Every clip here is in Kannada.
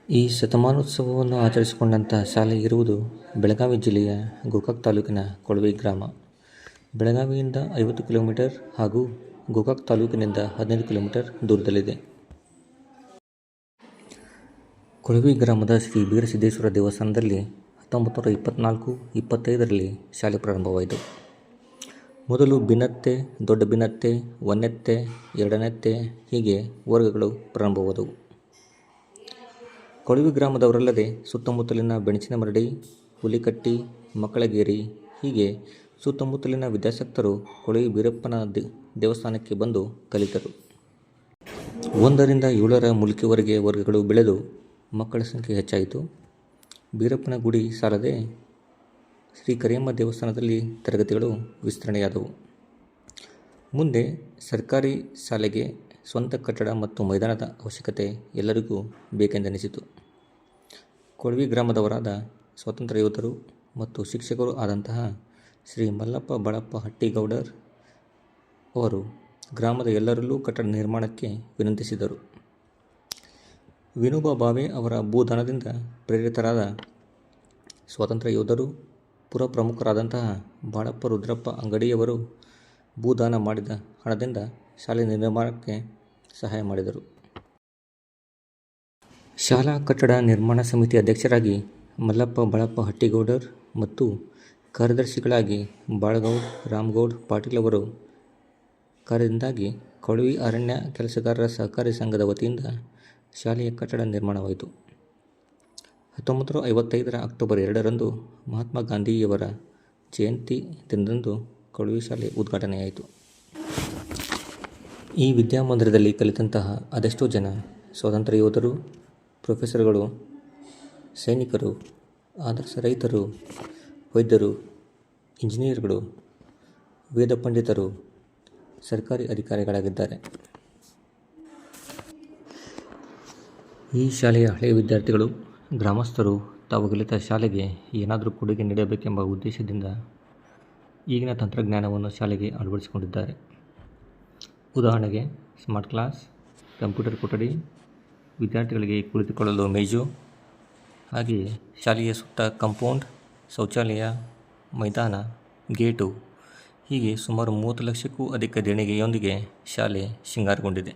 ಈ ಶತಮಾನೋತ್ಸವವನ್ನು ಆಚರಿಸಿಕೊಂಡಂಥ ಶಾಲೆ ಇರುವುದು ಬೆಳಗಾವಿ ಜಿಲ್ಲೆಯ ಗೋಕಾಕ್ ತಾಲೂಕಿನ ಕೊಳವಿ ಗ್ರಾಮ. ಬೆಳಗಾವಿಯಿಂದ 50 ಕಿಲೋಮೀಟರ್ ಹಾಗೂ ಗೋಕಾಕ್ ತಾಲೂಕಿನಿಂದ 15 ಕಿಲೋಮೀಟರ್ ದೂರದಲ್ಲಿದೆ. ಕೊಳವಿ ಗ್ರಾಮದ ಶ್ರೀ ಬೀರಸಿದ್ದೇಶ್ವರ ದೇವಸ್ಥಾನದಲ್ಲಿ 1924-25ರಲ್ಲಿ ಶಾಲೆ ಪ್ರಾರಂಭವಾಯಿತು. ಮೊದಲು ಭಿನ್ನತ್ತೆ, ದೊಡ್ಡ ಭಿನ್ನತ್ತೆ, ಒಂದೆತ್ತೆ, ಎರಡನೆತ್ತೆ ಹೀಗೆ ವರ್ಗಗಳು ಪ್ರಾರಂಭವಾದವು. ಕೊಳವಿ ಗ್ರಾಮದವರಲ್ಲದೆ ಸುತ್ತಮುತ್ತಲಿನ ಬೆಣಚಿನಮರಡಿ, ಹುಲಿಕಟ್ಟಿ, ಮಕ್ಕಳಗೇರಿ ಹೀಗೆ ಸುತ್ತಮುತ್ತಲಿನ ವಿದ್ಯಾಸಕ್ತರು ಕೊಳವಿ ಬೀರಪ್ಪನ ದೇವಸ್ಥಾನಕ್ಕೆ ಬಂದು ಕಲಿತರು. 1ರಿಂದ 7ರ ಮುಲ್ಕಿವರೆಗೆ ವರ್ಗಗಳು ಬೆಳೆದು ಮಕ್ಕಳ ಸಂಖ್ಯೆ ಹೆಚ್ಚಾಯಿತು. ಬೀರಪ್ಪನ ಗುಡಿ ಸಾಲದೆ ಶ್ರೀ ಕರಿಯಮ್ಮ ದೇವಸ್ಥಾನದಲ್ಲಿ ತರಗತಿಗಳು ವಿಸ್ತರಣೆಯಾದವು. ಮುಂದೆ ಸರ್ಕಾರಿ ಶಾಲೆಗೆ ಸ್ವಂತ ಕಟ್ಟಡ ಮತ್ತು ಮೈದಾನದ ಅವಶ್ಯಕತೆ ಎಲ್ಲರಿಗೂ ಬೇಕೆಂದೆನಿಸಿತು. ಕೊಳವಿ ಗ್ರಾಮದವರಾದ ಸ್ವಾತಂತ್ರ್ಯ ಯೋಧರು ಮತ್ತು ಶಿಕ್ಷಕರು ಆದಂತಹ ಶ್ರೀ ಮಲ್ಲಪ್ಪ ಬಳಪ್ಪ ಹಟ್ಟಿಗೌಡರ್ ಅವರು ಗ್ರಾಮದ ಎಲ್ಲರಲ್ಲೂ ಕಟ್ಟಡ ನಿರ್ಮಾಣಕ್ಕೆ ವಿನಂತಿಸಿದರು. ವಿನೋಬಾ ಭಾವೆ ಅವರ ಭೂದಾನದಿಂದ ಪ್ರೇರಿತರಾದ ಸ್ವಾತಂತ್ರ್ಯ ಯೋಧರು, ಪುರ ಪ್ರಮುಖರಾದಂತಹ ಬಾಳಪ್ಪ ರುದ್ರಪ್ಪ ಅಂಗಡಿಯವರು ಭೂದಾನ ಮಾಡಿದ ಹಣದಿಂದ ಶಾಲೆ ನಿರ್ಮಾಣಕ್ಕೆ ಸಹಾಯ ಮಾಡಿದರು. ಶಾಲಾ ಕಟ್ಟಡ ನಿರ್ಮಾಣ ಸಮಿತಿ ಅಧ್ಯಕ್ಷರಾಗಿ ಮಲ್ಲಪ್ಪ ಬಳಪ್ಪ ಹಟ್ಟಿಗೌಡರ್ ಮತ್ತು ಕಾರ್ಯದರ್ಶಿಗಳಾಗಿ ಬಾಳಗೌಡ್ ರಾಮಗೌಡ್ ಪಾಟೀಲ್ ಅವರು ಕಾರ್ಯದಿಂದಾಗಿ ಕೊಳವಿ ಅರಣ್ಯ ಕೆಲಸಗಾರರ ಸಹಕಾರಿ ಸಂಘದ ವತಿಯಿಂದ ಶಾಲೆಯ ಕಟ್ಟಡ ನಿರ್ಮಾಣವಾಯಿತು. 1955ರ ಅಕ್ಟೋಬರ್ 2ರಂದು ಮಹಾತ್ಮ ಗಾಂಧಿಯವರ ಜಯಂತಿ ದಿನದಂದು ಕೊಳವಿ ಶಾಲೆ ಉದ್ಘಾಟನೆಯಾಯಿತು. ಈ ವಿದ್ಯಾಮಂದಿರದಲ್ಲಿ ಕಲಿತಂತಹ ಅದೆಷ್ಟೋ ಜನ ಸ್ವಾತಂತ್ರ್ಯ ಯೋಧರು, ಪ್ರೊಫೆಸರ್ಗಳು, ಸೈನಿಕರು, ಆದರ್ಶ ರೈತರು, ವೈದ್ಯರು, ಇಂಜಿನಿಯರ್ಗಳು, ವೇದ ಪಂಡಿತರು, ಸರ್ಕಾರಿ ಅಧಿಕಾರಿಗಳಾಗಿದ್ದಾರೆ. ಈ ಶಾಲೆಯ ಹಳೆಯ ವಿದ್ಯಾರ್ಥಿಗಳು, ಗ್ರಾಮಸ್ಥರು ತಾವು ಕಲಿತ ಶಾಲೆಗೆ ಏನಾದರೂ ಕೊಡುಗೆ ನೀಡಬೇಕೆಂಬ ಉದ್ದೇಶದಿಂದ ಈಗಿನ ತಂತ್ರಜ್ಞಾನವನ್ನು ಶಾಲೆಗೆ ಅಳವಡಿಸಿಕೊಂಡಿದ್ದಾರೆ. ಉದಾಹರಣೆಗೆ ಸ್ಮಾರ್ಟ್ ಕ್ಲಾಸ್, ಕಂಪ್ಯೂಟರ್ ಕೊಠಡಿ, ವಿದ್ಯಾರ್ಥಿಗಳಿಗೆ ಕುಳಿತುಕೊಳ್ಳಲು ಮೇಜು, ಹಾಗೆಯೇ ಶಾಲೆಯ ಸುತ್ತ ಕಾಂಪೌಂಡ್, ಶೌಚಾಲಯ, ಮೈದಾನ, ಗೇಟು ಹೀಗೆ ಸುಮಾರು 30 ಲಕ್ಷಕ್ಕೂ ಅಧಿಕ ದೇಣಿಗೆಯೊಂದಿಗೆ ಶಾಲೆ ಶೃಂಗಾರಗೊಂಡಿದೆ.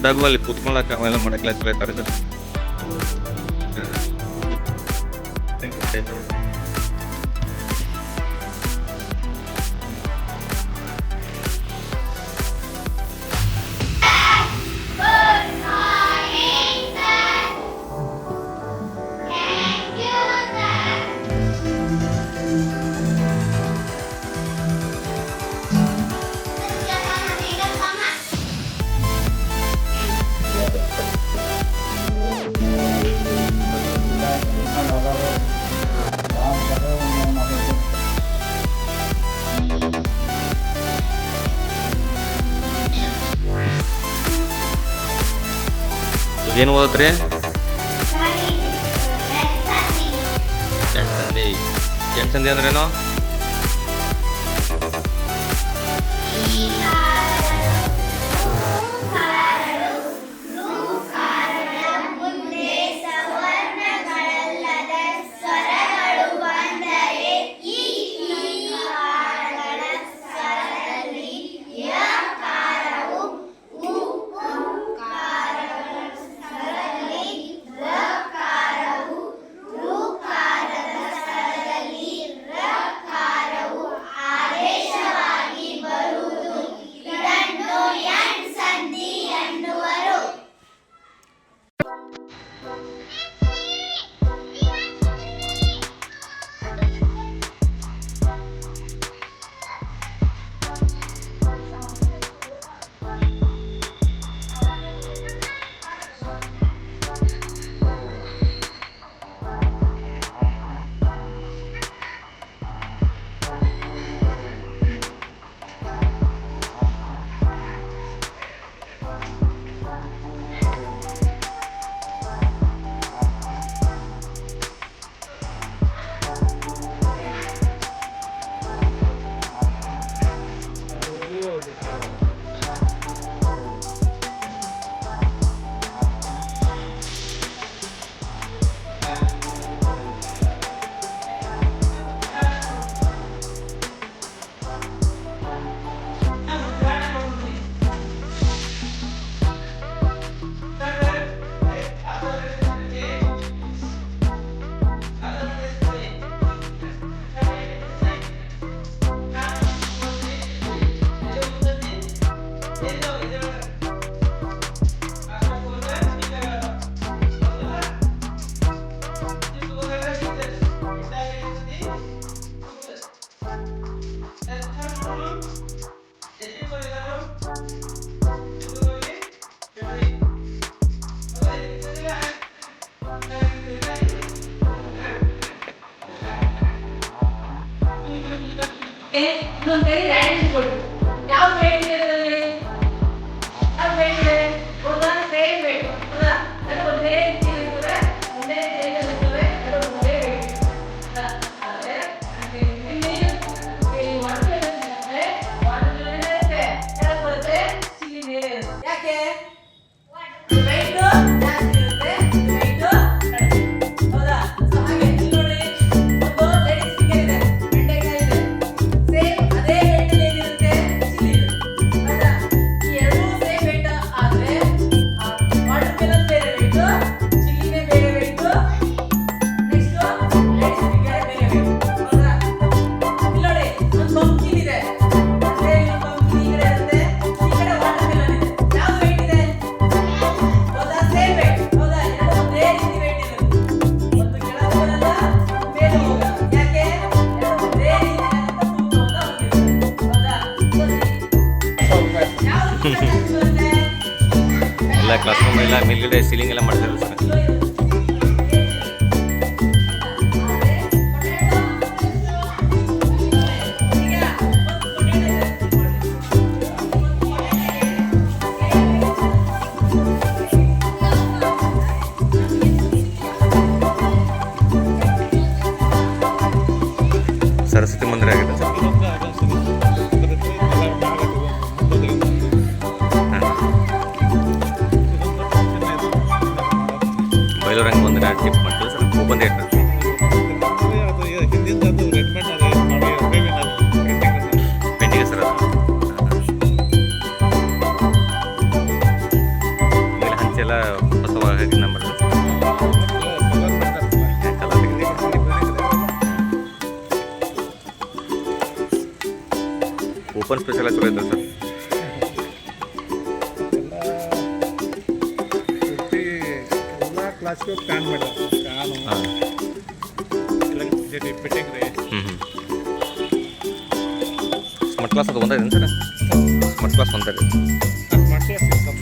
Dago ಅಲ್ಲಿ ಕೂತ್ಕೊಳ್ಳೋಕೆ ಅವೆಲ್ಲ ಮಾಡಕ್ಕೆ ತರಗತಿ ಏನು ಓದತ್ರಿ? ಜನ್ಸಂಧಿ ಅಂದ್ರೇನು? ಇನ್ನೊಂದು ಕೈ ರ್ಯಾಡಿಶ್ ಕೊಡು. ಯಾವ ಬೇಡ ಇದೆ? ಯಾವ ಬೇಡ ಇದೆ? ಹೌದಾ? ಸೇಮ್ ಬೇಡ. ಹೌದಾ? ಅದು ಒಂದೇ ರೀತಿ ಇರ್ತದೆ, ಒಂದೇ ಟೇಸ್ಟ್ ಇರ್ತದೆ, ಅದು ಒಂದೇ ಬೇಡ. ಆದರೆ ಇಲ್ಲಿ ವಾಟರ್ ಇರುತ್ತೆ, ವಾಟರ್ ಇರುತ್ತೆ, ಯಾಕೆ ಬರುತ್ತೆ? ಚಿಲ್ಲಿ ಯಾಕೆ? ವೆಯ್ಟ್ ಜಾಸ್ತಿ ಇರುತ್ತೆ, ವೆಯ್ಟ್ ಕಡಿಮೆ. ಹೌದಾ? ಸೊ ಹಾಗೆ ಇಲ್ಲಿ ನೋಡಿ, ಒಂದು ಲೇಡೀಸ್ ಫಿಂಗರ್ ಇದೆ, ಬೆಂಡೆಕಾಯಿ ಇದೆ. ಸೇಮ್ ಅದೇ ವೇಟ್ ಅಲ್ಲಿ ಏನಿರುತ್ತೆ? ಚಿಲ್ಲಿ ಇರುತ್ತೆ. ಹೌದಾ? ಈ ಎರಡೂ ಸೇಮ್ ವೇಟ್ ಆದ್ರೆ ವಾಟರ್ ಮೆಲನ್ ಬೇರೆ ವೇಟ್, ಚಿಲ್ಲಿನೇ ಬೇರೆ ವೇಟ್, ನೆಕ್ಸ್ಟ್ ಲೇಡೀಸ್ ಫಿಂಗರ್ ಬೇರೆ ವೇಟ್. ಹೌದಾ? ಇಲ್ಲಿ ನೋಡಿ, ಒಂದು ಪಂಪ್ಕಿನ್ ಇದೆ, ಅದೇ ಇಲ್ಲಿ ಪಂಪ್ಕಿನ್ ಈ ಕಡೆ ಇರುತ್ತೆ, ಈ ಕಡೆ ವಾಟರ್ ಮೆಲನ್ ಇದೆ. ಯಾವ ವೇಟ್ ಇದೆ? ಹೌದಾ? Same weight. ಹೌದಾ? ಎರಡು ಒಂದೇ ರೀತಿ ವೇಟ್ ಇರುತ್ತೆ. ಒಂದು ಕೆಳಗೆ ಬರಲ್ಲ, ಮೇಲೆ ಹೋಗಲ್ಲ. ಯಾಕೆ? ಎರಡು ಒಂದೇ ರೀತಿಯಾದಂಥ ತೂಕವನ್ನು ಹೊಂದಿರುತ್ತೆ. ಹೌದಾ? ಯಾವುದು ತೂಕ ಜಾಸ್ತಿ ಬರುತ್ತೆ? ಎಲ್ಲ ಕ್ಲಾಸ್ ರೂಮ್ ಎಲ್ಲ ಮೇಲ್ಗಡೆ ಸೀಲಿಂಗ್ ಎಲ್ಲ ಮಾಡ್ತಾರೆ ಸರ್. ಸರಸ್ವತಿ ಮಂದಿರ ಆಗಿದೆ ಸರ್. ಬಯಲೂರಂಗ ಮಂದಿರ ಟಿಪ್ ಮಾಡ್ತೀವಿ sir. Open date pending sir ಅದು. ಈಗೆಲ್ಲ ಹಂಚೆಲ್ಲ ಹೊಸವಾಗಿ ಹಾಕಿ ನಂಬರ್ ಓಪನ್ ಸ್ಪೇಸ್ ಎಲ್ಲ ಚಲೋ ಐತೆ ಸರ್. ಕ್ಲಾಸ್ಗೆ ಪ್ಲಾನ್ ಮಾಡಿದ್ರು ಫ್ಯಾನು ಹಾಂ ಎಲ್ಲ ಫಿಟ್ಟಿಂಗ್ ರೀ. ಸ್ಮಾರ್ಟ್ ಕ್ಲಾಸ್ ಅದು ಒಂದೇ ಸರ್. ಸ್ಮಾರ್ಟ್ ಕ್ಲಾಸ್ ಒಂದೇ ರೀ. ಸ್ಮಾರ್ಟ್ ಕ್ಲಾಸ್ ಸಿಸ್ಟಮ್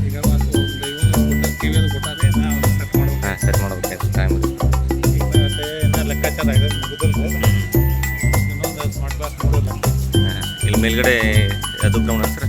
ಈಗ ಒಂದು ಇವನು ಟಿ ವಿಯಲ್ಲಿ ಕೊಟ್ಟಾರೆ ನಾವು ಸೆಟ್ ಮಾಡ್ಬೇಕು. ಹಾಂ ಸೆಟ್ ಮಾಡ್ಬೇಕಾಯ್ತು ಟೈಮ್. ಈಗ ಮತ್ತೆ ಇನ್ನೂ ಲೆಕ್ಕಾಚಾರ ಇದೆ ಮುಗಿದಿಲ್ಲ. ಇನ್ನೊಂದು ಸ್ಮಾರ್ಟ್ ಕ್ಲಾಸ್ ನೋಡೋಲ್ಲ. ಇಲ್ಲಿ ಮೇಲ್ಗಡೆ ಅದು ಗ್ರೌಂಡ್ ಸರ್.